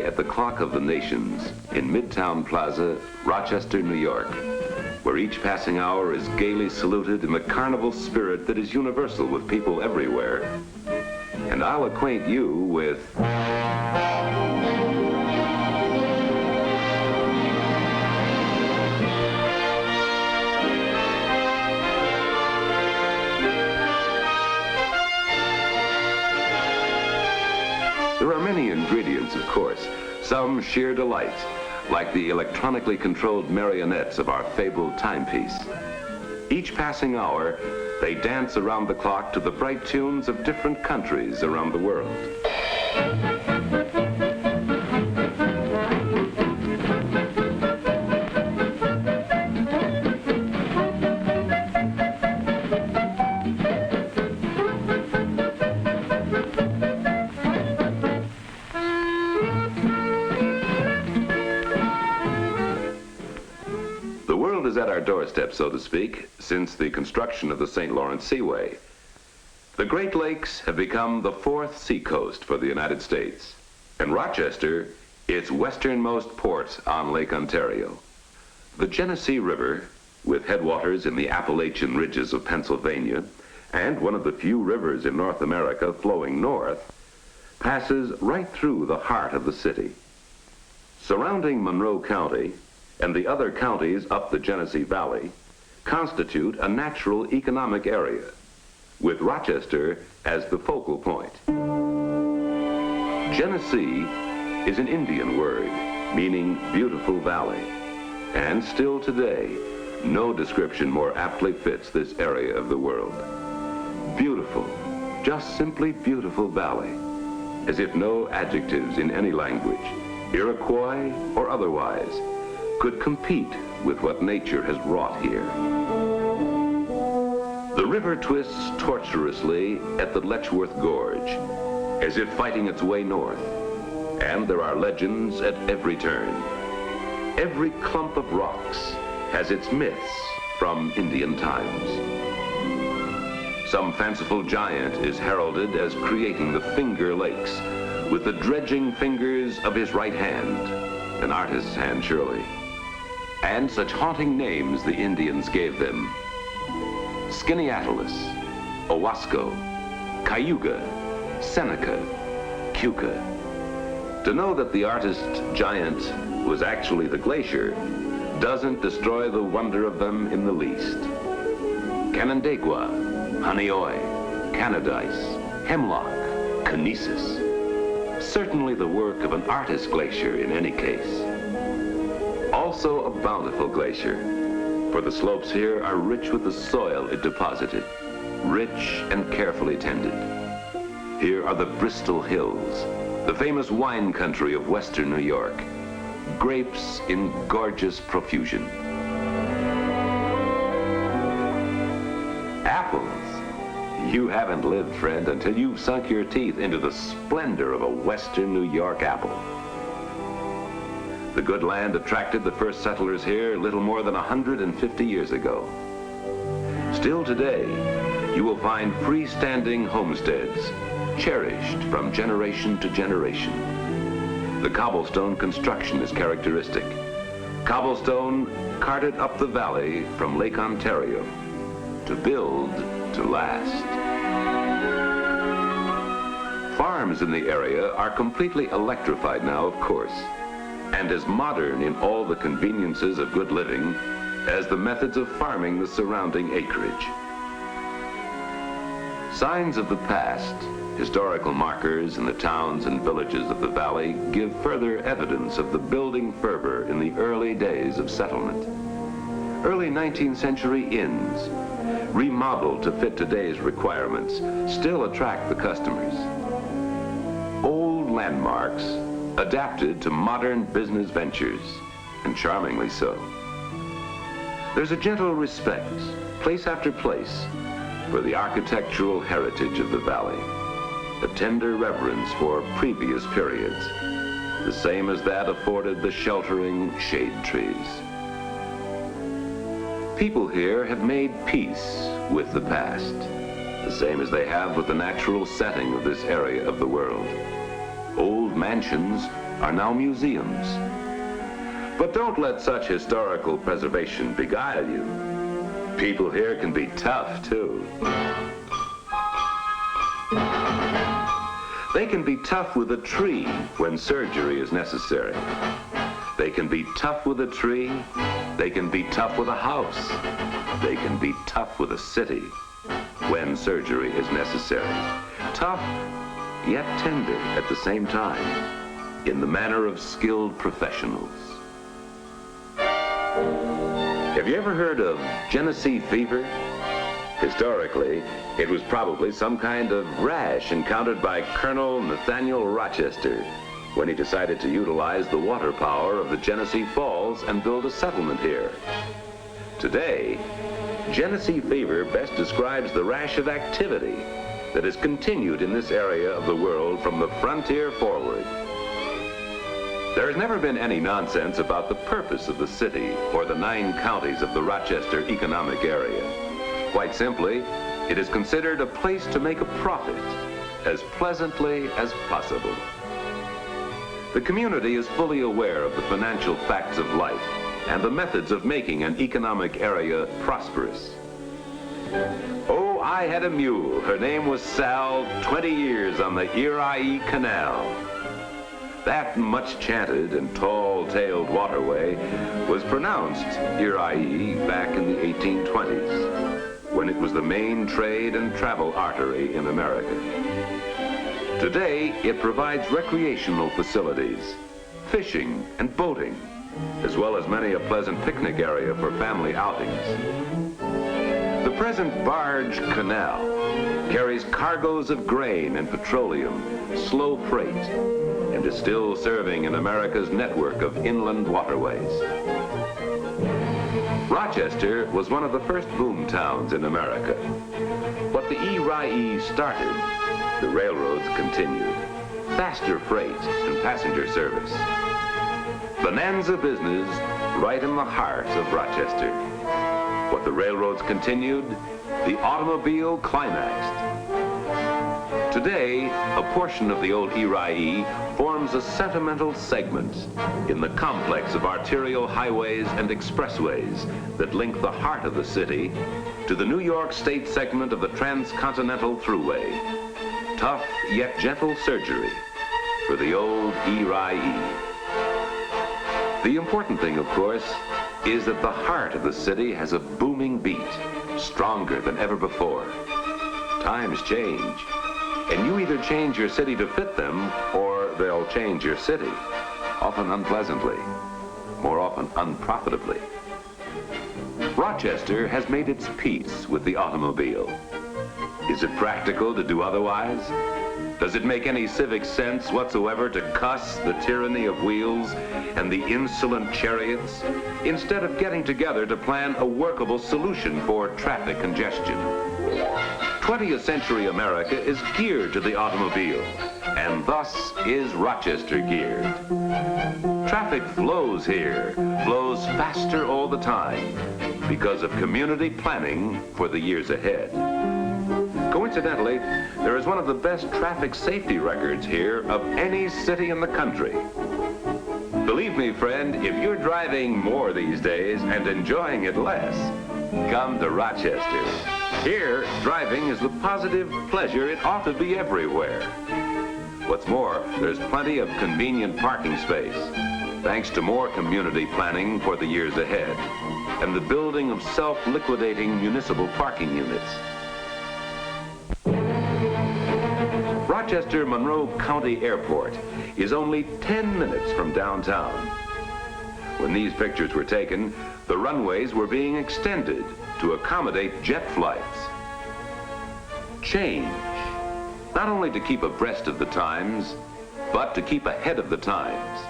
today at the Clock of the Nations in Midtown Plaza, Rochester, New York, where each passing hour is gaily saluted in the carnival spirit that is universal with people everywhere. And I'll acquaint you with... There are many ingredients, of course, some sheer delight, like the electronically controlled marionettes of our fabled timepiece. Each passing hour, they dance around the clock to the bright tunes of different countries around the world. Is at our doorstep, so to speak, since the construction of the St. Lawrence Seaway. The Great Lakes have become the fourth seacoast for the United States, and Rochester, its westernmost port on Lake Ontario. The Genesee River, with headwaters in the Appalachian ridges of Pennsylvania, and one of the few rivers in North America flowing north, passes right through the heart of the city. Surrounding Monroe County, and the other counties up the Genesee Valley, constitute a natural economic area, with Rochester as the focal point. Genesee is an Indian word, meaning beautiful valley, and still today, no description more aptly fits this area of the world. Beautiful, just simply beautiful valley, as if no adjectives in any language, Iroquois or otherwise, could compete with what nature has wrought here. The river twists tortuously at the Letchworth Gorge, as if fighting its way north, and there are legends at every turn. Every clump of rocks has its myths from Indian times. Some fanciful giant is heralded as creating the Finger Lakes with the dredging fingers of his right hand, an artist's hand surely. And such haunting names the Indians gave them: Skaneateles, Owasco, Cayuga, Seneca, Keuka. To know that the artist giant was actually the glacier doesn't destroy the wonder of them in the least. Canandaigua, Honeoye, Canadice, Hemlock, Conesus. Certainly the work of an artist glacier in any case. Also a bountiful glacier, for the slopes here are rich with the soil it deposited, rich and carefully tended. Here are the Bristol Hills, the famous wine country of western New York, grapes in gorgeous profusion. Apples. You haven't lived, friend, until you've sunk your teeth into the splendor of a western New York apple. The good land attracted the first settlers here little more than 150 years ago. Still today, you will find freestanding homesteads, cherished from generation to generation. The cobblestone construction is characteristic. Cobblestone carted up the valley from Lake Ontario to build to last. Farms in the area are completely electrified now, of course, and as modern in all the conveniences of good living as the methods of farming the surrounding acreage. Signs of the past, historical markers in the towns and villages of the valley give further evidence of the building fervor in the early days of settlement. Early 19th century inns, remodeled to fit today's requirements, still attract the customers. Old landmarks, adapted to modern business ventures, and charmingly so. There's a gentle respect, place after place, for the architectural heritage of the valley, a tender reverence for previous periods, the same as that afforded the sheltering shade trees. People here have made peace with the past, the same as they have with the natural setting of this area of the world. Old mansions are now museums. But don't let such historical preservation beguile you. People here can be tough, too. They can be tough with a tree when surgery is necessary. They can be tough with a tree. They can be tough with a house. They can be tough with a city when surgery is necessary. Tough, yet tender at the same time, in the manner of skilled professionals. Have you ever heard of Genesee Fever? Historically, it was probably some kind of rash encountered by Colonel Nathaniel Rochester when he decided to utilize the water power of the Genesee Falls and build a settlement here. Today, Genesee Fever best describes the rash of activity that has continued in this area of the world from the frontier forward. There has never been any nonsense about the purpose of the city or the 9 counties of the Rochester economic area. Quite simply, it is considered a place to make a profit as pleasantly as possible. The community is fully aware of the financial facts of life and the methods of making an economic area prosperous. Oh, I had a mule. Her name was Sal, 20 years on the Erie Canal. That much chanted and tall-tailed waterway was pronounced Erie back in the 1820s, when it was the main trade and travel artery in America. Today, it provides recreational facilities, fishing and boating, as well as many a pleasant picnic area for family outings. The present barge canal carries cargoes of grain and petroleum, slow freight, and is still serving in America's network of inland waterways. Rochester was one of the first boom towns in America. What the Erie started, the railroads continued. Faster freight and passenger service. Bonanza business right in the heart of Rochester. What the railroads continued, the automobile climaxed. Today, a portion of the old Erie forms a sentimental segment in the complex of arterial highways and expressways that link the heart of the city to the New York State segment of the Transcontinental Thruway. Tough yet gentle surgery for the old Erie. The important thing, of course, is that the heart of the city has a booming beat, stronger than ever before. Times change, and you either change your city to fit them, or they'll change your city, often unpleasantly, more often unprofitably. Rochester has made its peace with the automobile. Is it practical to do otherwise? Does it make any civic sense whatsoever to cuss the tyranny of wheels and the insolent chariots, instead of getting together to plan a workable solution for traffic congestion? 20th century America is geared to the automobile, and thus is Rochester geared. Traffic flows here, flows faster all the time, because of community planning for the years ahead. Coincidentally, there is one of the best traffic safety records here of any city in the country. Believe me, friend, if you're driving more these days and enjoying it less, come to Rochester. Here, driving is the positive pleasure it ought to be everywhere. What's more, there's plenty of convenient parking space, thanks to more community planning for the years ahead, and the building of self-liquidating municipal parking units. Rochester Monroe County Airport is only 10 minutes from downtown. When these pictures were taken, the runways were being extended to accommodate jet flights. Change, not only to keep abreast of the times, but to keep ahead of the times,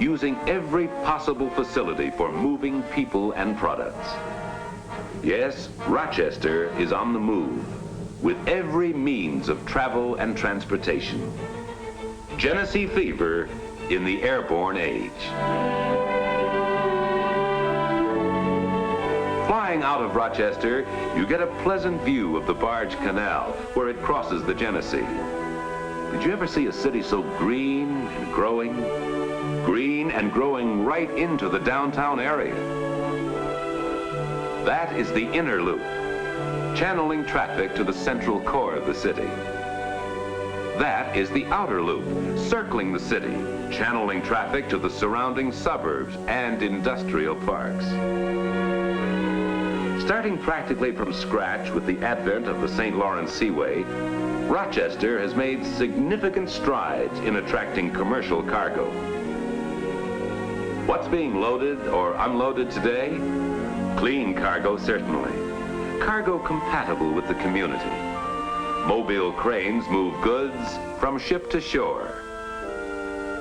using every possible facility for moving people and products. Yes, Rochester is on the move, with every means of travel and transportation. Genesee Fever in the airborne age. Flying out of Rochester, you get a pleasant view of the Barge Canal, where it crosses the Genesee. Did you ever see a city so green and growing? green and growing right into the downtown area. That is the inner loop, channeling traffic to the central core of the city. That is the outer loop, circling the city, channeling traffic to the surrounding suburbs and industrial parks. Starting practically from scratch with the advent of the St. Lawrence Seaway, Rochester has made significant strides in attracting commercial cargo. What's being loaded or unloaded today? Clean cargo, certainly. Cargo compatible with the community. Mobile cranes move goods from ship to shore.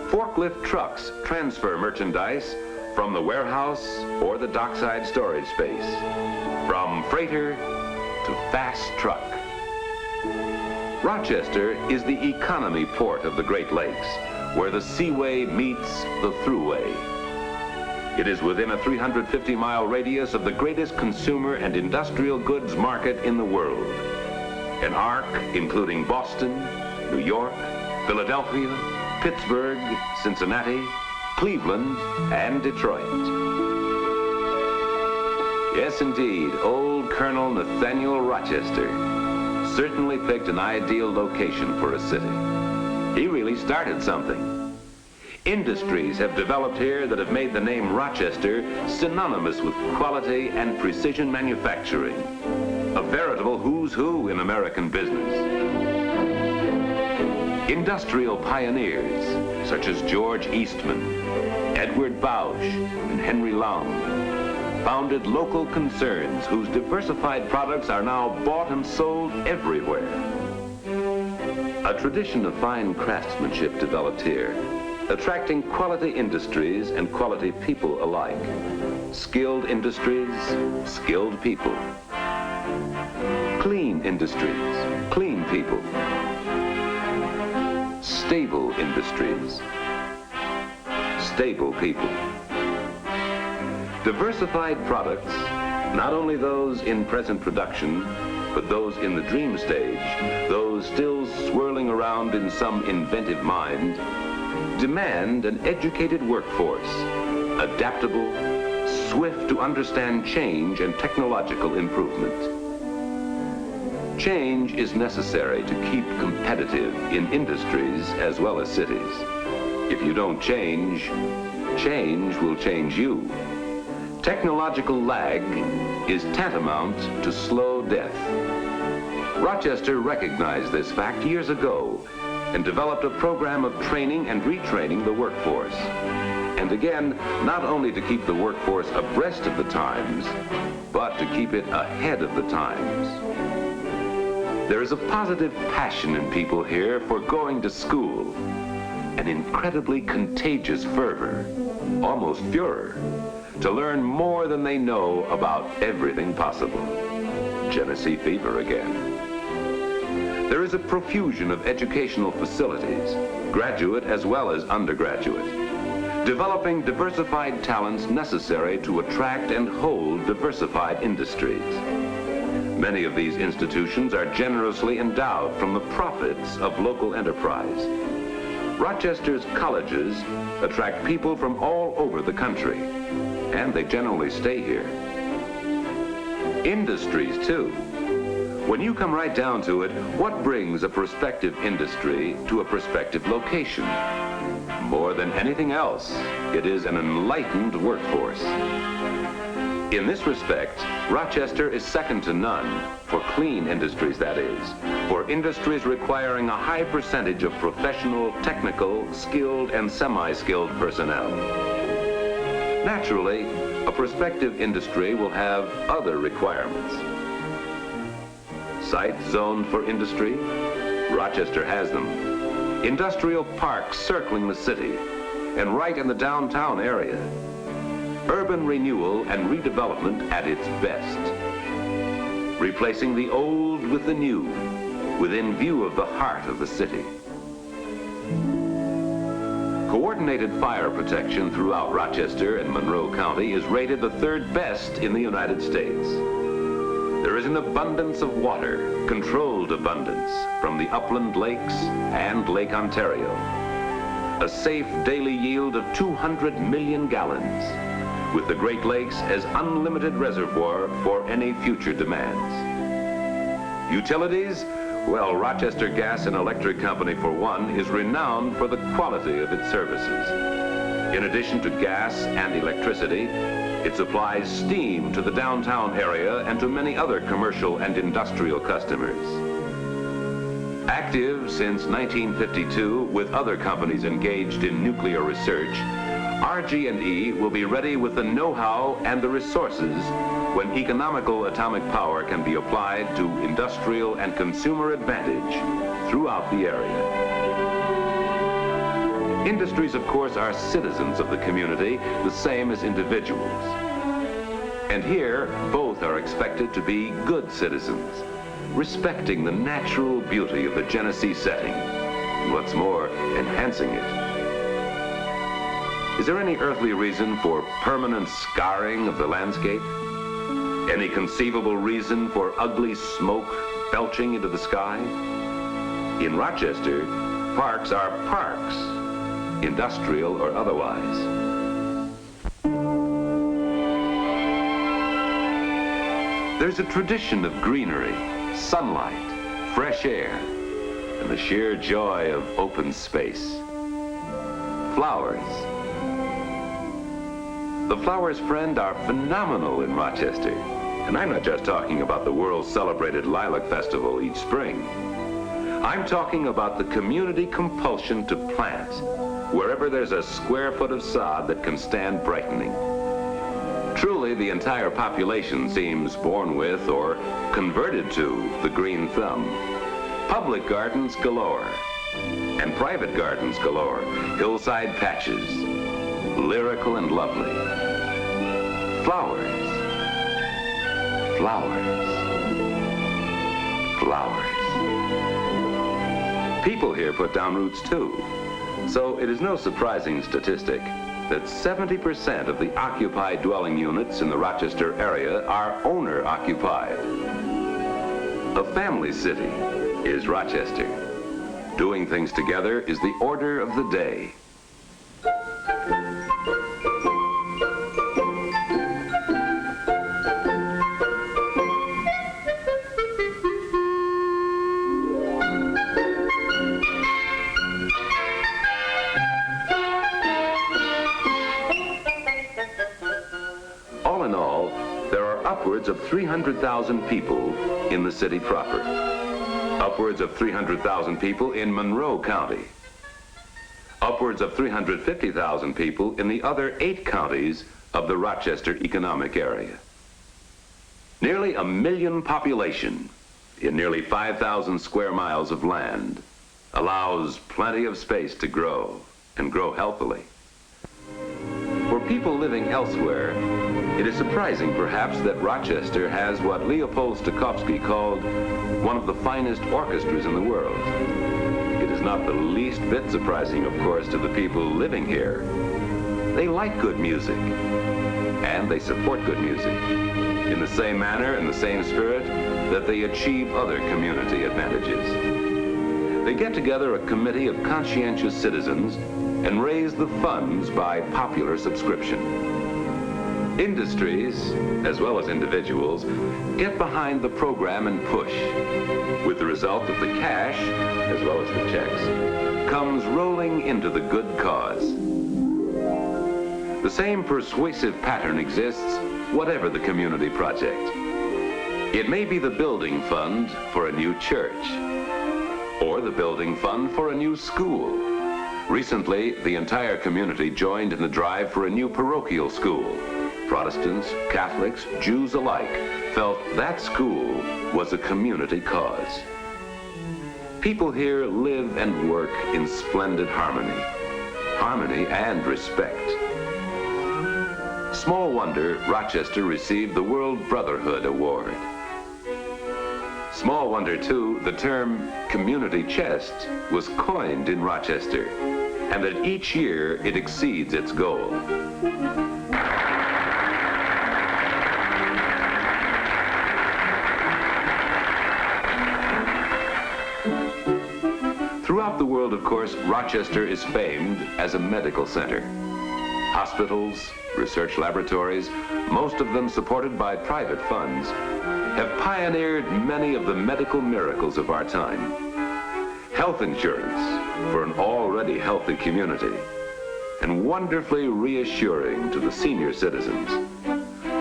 Forklift trucks transfer merchandise from the warehouse or the dockside storage space, from freighter to fast truck. Rochester is the economy port of the Great Lakes, where the seaway meets the thruway. It is within a 350-mile radius of the greatest consumer and industrial goods market in the world. An arc including Boston, New York, Philadelphia, Pittsburgh, Cincinnati, Cleveland, and Detroit. Yes, indeed, old Colonel Nathaniel Rochester certainly picked an ideal location for a city. He really started something. Industries have developed here that have made the name Rochester synonymous with quality and precision manufacturing. A veritable who's who in American business. Industrial pioneers such as George Eastman, Edward Bausch, and Henry Long founded local concerns whose diversified products are now bought and sold everywhere. A tradition of fine craftsmanship developed here, attracting quality industries and quality people alike. Skilled industries, skilled people. Clean industries, clean people. Stable industries, stable people. Diversified products, not only those in present production, but those in the dream stage, those still swirling around in some inventive mind, demand an educated workforce, adaptable, swift to understand change and technological improvement. Change is necessary to keep competitive in industries as well as cities. If you don't change, change will change you. Technological lag is tantamount to slow death. Rochester recognized this fact years ago and developed a program of training and retraining the workforce. And again, not only to keep the workforce abreast of the times, but to keep it ahead of the times. There is a positive passion in people here for going to school, an incredibly contagious fervor, almost furor, to learn more than they know about everything possible. Genesee Fever again. There is a profusion of educational facilities, graduate as well as undergraduate, developing diversified talents necessary to attract and hold diversified industries. Many of these institutions are generously endowed from the profits of local enterprise. Rochester's colleges attract people from all over the country, and they generally stay here. Industries, too. When you come right down to it, what brings a prospective industry to a prospective location? More than anything else, it is an enlightened workforce. In this respect, Rochester is second to none, for clean industries, that is, for industries requiring a high percentage of professional, technical, skilled, and semi-skilled personnel. Naturally, a prospective industry will have other requirements. Site zoned for industry? Rochester has them. Industrial parks circling the city, and right in the downtown area. Urban renewal and redevelopment at its best. Replacing the old with the new, within view of the heart of the city. Coordinated fire protection throughout Rochester and Monroe County is rated the third best in the United States. There is an abundance of water, controlled abundance, from the upland lakes and Lake Ontario. a safe daily yield of 200 million gallons, with the Great Lakes as unlimited reservoir for any future demands. Utilities? Well, Rochester Gas and Electric Company, for one, is renowned for the quality of its services. In addition to gas and electricity, it supplies steam to the downtown area and to many other commercial and industrial customers. Active since 1952 with other companies engaged in nuclear research, RG&E will be ready with the know-how and the resources when economical atomic power can be applied to industrial and consumer advantage throughout the area. Industries, of course, are citizens of the community, the same as individuals. And here, both are expected to be good citizens, respecting the natural beauty of the Genesee setting, and what's more, enhancing it. Is there any earthly reason for permanent scarring of the landscape? Any conceivable reason for ugly smoke belching into the sky? In Rochester, parks are parks, industrial or otherwise. There's a tradition of greenery, sunlight, fresh air, and the sheer joy of open space. Flowers. The flowers, friend, are phenomenal in Rochester. And I'm not just talking about the world celebrated Lilac Festival each spring. I'm talking about the community compulsion to plant wherever there's a square foot of sod that can stand brightening. Truly, the entire population seems born with or converted to the green thumb. Public gardens galore, and private gardens galore, hillside patches, lyrical and lovely. Flowers, flowers, flowers. People here put down roots too. So it is no surprising statistic that 70% of the occupied dwelling units in the Rochester area are owner-occupied. A family city is Rochester. Doing things together is the order of the day. All in all, there are upwards of 300,000 people in the city proper. Upwards of 300,000 people in Monroe County. Upwards of 350,000 people in the other 8 counties of the Rochester economic area. Nearly 1 million population in nearly 5,000 square miles of land allows plenty of space to grow and grow healthily. For people living elsewhere, it is surprising perhaps that Rochester has what Leopold Stokowski called one of the finest orchestras in the world. It is not the least bit surprising, of course, to the people living here. They like good music, and they support good music in the same manner and the same spirit that they achieve other community advantages. They get together a committee of conscientious citizens and raise the funds by popular subscription. Industries, as well as individuals, get behind the program and push, with the result that the cash, as well as the checks, comes rolling into the good cause. The same persuasive pattern exists, whatever the community project. It may be the building fund for a new church, or the building fund for a new school. Recently, the entire community joined in the drive for a new parochial school. Protestants, Catholics, Jews alike felt that school was a community cause. People here live and work in splendid harmony and respect. Small wonder Rochester received the World Brotherhood Award. Small wonder, too, the term community chest was coined in Rochester, and that each year it exceeds its goal. Throughout the world, of course, Rochester is famed as a medical center. Hospitals, research laboratories, most of them supported by private funds, have pioneered many of the medical miracles of our time. Health insurance for an already healthy community, and wonderfully reassuring to the senior citizens.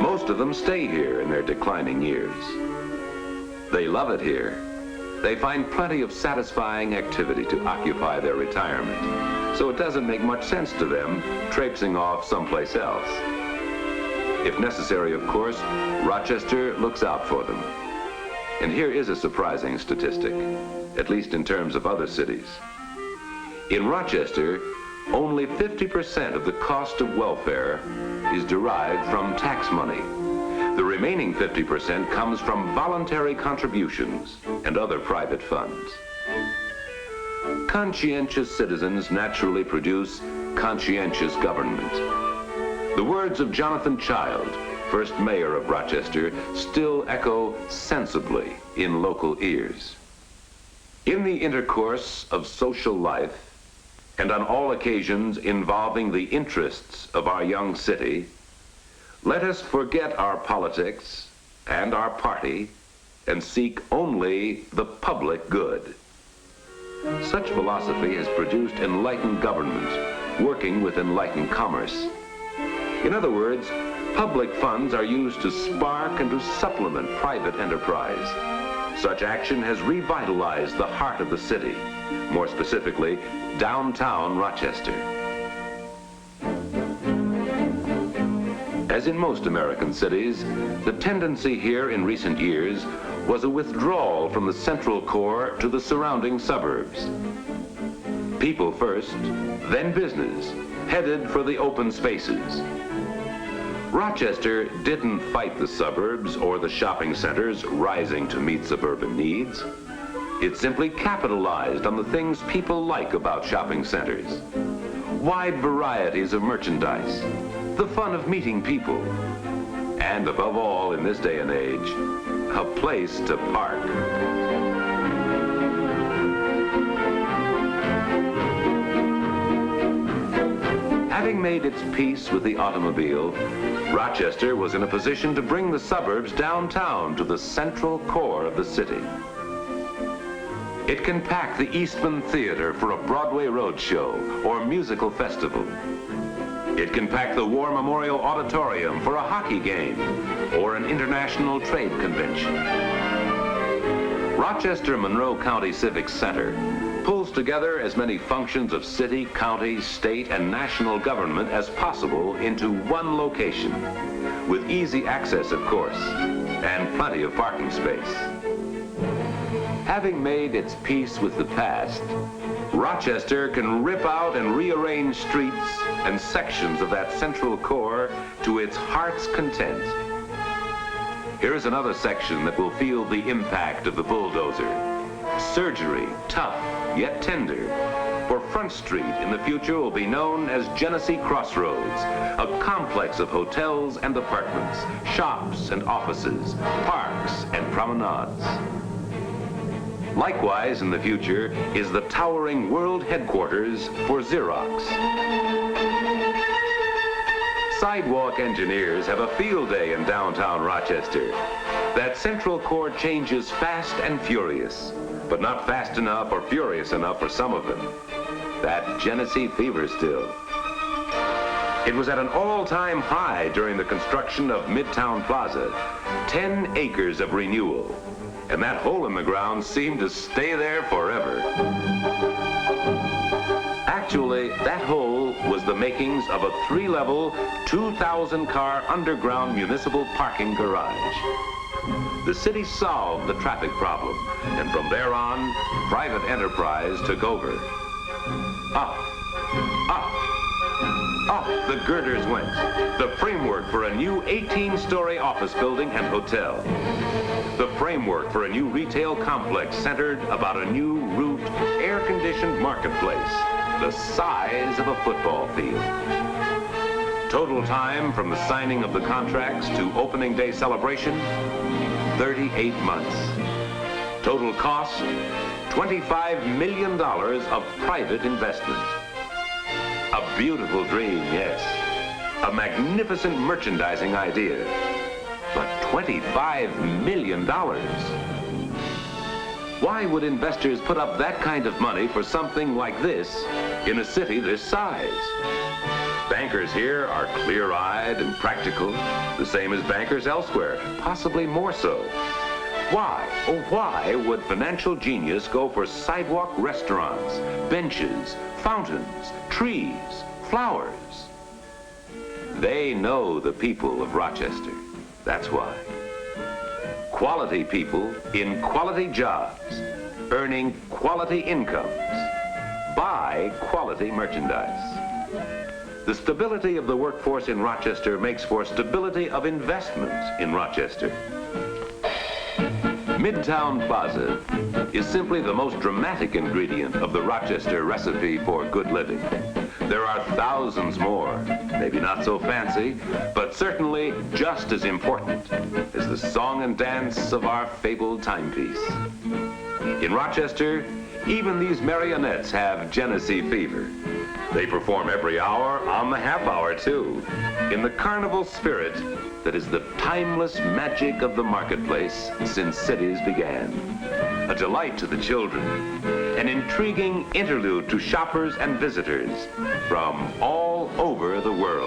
Most of them stay here in their declining years. They love it here. They find plenty of satisfying activity to occupy their retirement, so it doesn't make much sense to them traipsing off someplace else. If necessary, of course, Rochester looks out for them. And here is a surprising statistic, at least in terms of other cities. In Rochester, only 50% of the cost of welfare is derived from tax money. The remaining 50% comes from voluntary contributions and other private funds. Conscientious citizens naturally produce conscientious government. The words of Jonathan Child, first mayor of Rochester, still echo sensibly in local ears. In the intercourse of social life, and on all occasions involving the interests of our young city, let us forget our politics and our party and seek only the public good. Such philosophy has produced enlightened government, working with enlightened commerce. In other words, public funds are used to spark and to supplement private enterprise. Such action has revitalized the heart of the city, more specifically, downtown Rochester. As in most American cities, the tendency here in recent years was a withdrawal from the central core to the surrounding suburbs. People first, then business, headed for the open spaces. Rochester didn't fight the suburbs or the shopping centers rising to meet suburban needs. It simply capitalized on the things people like about shopping centers. Wide varieties of merchandise, the fun of meeting people, and above all in this day and age, a place to park. Having made its peace with the automobile, Rochester was in a position to bring the suburbs downtown to the central core of the city. It can pack the Eastman Theater for a Broadway roadshow or musical festival. It can pack the War Memorial Auditorium for a hockey game or an international trade convention. Rochester Monroe County Civic Center pulls together as many functions of city, county, state, and national government as possible into one location, with easy access, of course, and plenty of parking space. Having made its peace with the past, Rochester can rip out and rearrange streets and sections of that central core to its heart's content. Here's another section that will feel the impact of the bulldozer. Surgery, tough, yet tender. For Front Street in the future will be known as Genesee Crossroads, a complex of hotels and apartments, shops and offices, parks and promenades. Likewise in the future is the towering world headquarters for Xerox. Sidewalk engineers have a field day in downtown Rochester. That central core changes fast and furious, but not fast enough or furious enough for some of them. That Genesee Fever still. It was at an all-time high during the construction of Midtown Plaza, 10 acres of renewal. And that hole in the ground seemed to stay there forever. Actually, that hole was the makings of a 3-level, 2,000-car underground municipal parking garage. The city solved the traffic problem, and from there on, private enterprise took over. Up, up, up the girders went, the framework for a new 18-story office building and hotel. The framework for a new retail complex centered about a new roofed, air-conditioned marketplace, the size of a football field. Total time from the signing of the contracts to opening day celebration, 38 months. Total cost, $25 million of private investment. A beautiful dream, yes. A magnificent merchandising idea. But $25 million? Why would investors put up that kind of money for something like this in a city this size? Bankers here are clear-eyed and practical, the same as bankers elsewhere, possibly more so. Why, oh why would financial genius go for sidewalk restaurants, benches, fountains, trees, flowers? They know the people of Rochester. That's why. Quality people in quality jobs, earning quality incomes, buy quality merchandise. The stability of the workforce in Rochester makes for stability of investment in Rochester. Midtown Plaza is simply the most dramatic ingredient of the Rochester recipe for good living. There are thousands more, maybe not so fancy, but certainly just as important as the song and dance of our fabled timepiece. In Rochester, even these marionettes have Genesee Fever. They perform every hour on the half hour, too, in the carnival spirit that is the timeless magic of the marketplace since cities began. A delight to the children, an intriguing interlude to shoppers and visitors from all over the world.